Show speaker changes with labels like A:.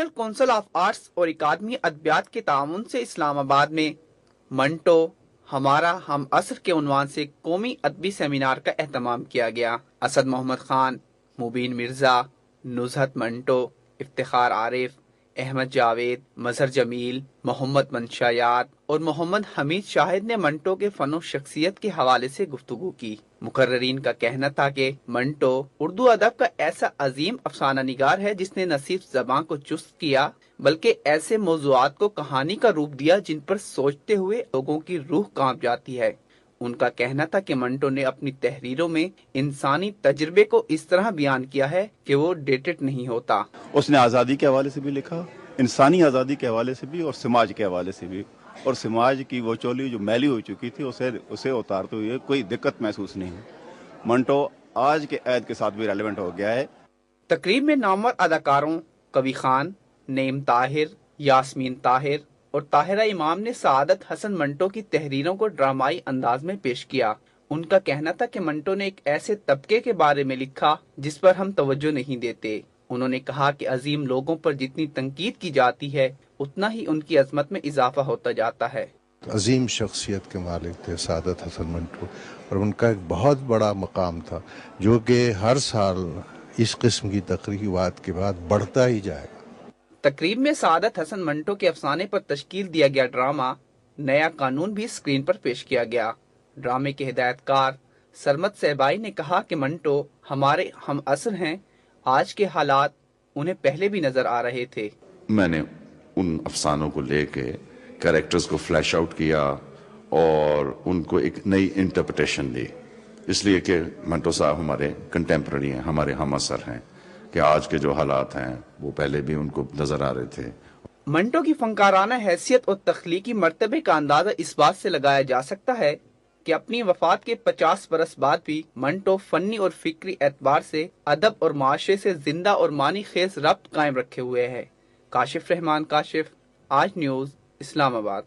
A: National council of arts اور اکادمی ادبیات کے تعاون سے اسلام آباد میں منٹو ہمارا ہم عصر کے عنوان سے قومی ادبی سیمینار کا اہتمام کیا گیا۔ اسد محمد خان، مبین مرزا، نزہت منٹو، افتخار عارف، احمد جاوید، مظہر جمیل، محمد منشایات اور محمد حمید شاہد نے منٹو کے فن و شخصیت کے حوالے سے گفتگو کی۔ مقررین کا کہنا تھا کہ منٹو اردو ادب کا ایسا عظیم افسانہ نگار ہے جس نے نہ صرف زبان کو چست کیا بلکہ ایسے موضوعات کو کہانی کا روپ دیا جن پر سوچتے ہوئے لوگوں کی روح کانپ جاتی ہے۔ ان کا کہنا تھا کہ منٹو نے اپنی تحریروں میں انسانی تجربے کو اس طرح بیان کیا ہے کہ وہ ڈیٹڈ نہیں ہوتا۔
B: اس نے آزادی کے حوالے سے بھی لکھا، انسانی آزادی کے حوالے سے بھی اور سماج کے حوالے سے بھی، اور سماج کی وہ چولی جو میلی ہو چکی تھی اسے اتارتے ہوئے کوئی دقت محسوس نہیں۔ منٹو آج کے عہد کے ساتھ بھی ریلیونٹ ہو گیا ہے۔
A: تقریب میں نامور اداکاروں کبھی خان، نعیم طاہر، یاسمین طاہر اور طاہرہ امام نے سعادت حسن منٹو کی تحریروں کو ڈرامائی انداز میں پیش کیا۔ ان کا کہنا تھا کہ منٹو نے ایک ایسے طبقے کے بارے میں لکھا جس پر ہم توجہ نہیں دیتے۔ انہوں نے کہا کہ عظیم لوگوں پر جتنی تنقید کی جاتی ہے اتنا ہی ان کی عظمت میں اضافہ ہوتا جاتا ہے۔
C: عظیم شخصیت کے مالک تھے سعادت حسن منٹو، اور ان کا ایک بہت بڑا مقام تھا جو کہ ہر سال اس قسم کی تقریبات کے بعد بڑھتا ہی جائے گا۔
A: تقریب میں سعادت حسن منٹو کے افسانے پر تشکیل دیا گیا ڈرامہ نیا قانون بھی اسکرین پر پیش کیا گیا۔ ڈرامے کے ہدایت کار سرمد صہبائی نے کہا کہ منٹو ہمارے ہم عصر ہیں، آج کے حالات انہیں پہلے بھی نظر آ رہے تھے۔
D: میں نے ان افسانوں کو لے کے کریکٹرز کو فلیش آؤٹ کیا اور ان کو ایک نئی انٹرپریٹیشن دی، اس لیے کہ منٹو صاحب ہمارے کنٹمپرری ہیں، ہمارے ہم عصر ہیں، کہ آج کے جو حالات ہیں وہ پہلے بھی ان کو نظر آ رہے تھے۔
A: منٹو کی فنکارانہ حیثیت اور تخلیقی مرتبے کا اندازہ اس بات سے لگایا جا سکتا ہے کہ اپنی وفات کے 50 برس بعد بھی منٹو فنی اور فکری اعتبار سے ادب اور معاشرے سے زندہ اور معنی خیز ربط قائم رکھے ہوئے ہے۔ کاشف رحمان کاشف، آج نیوز، اسلام آباد۔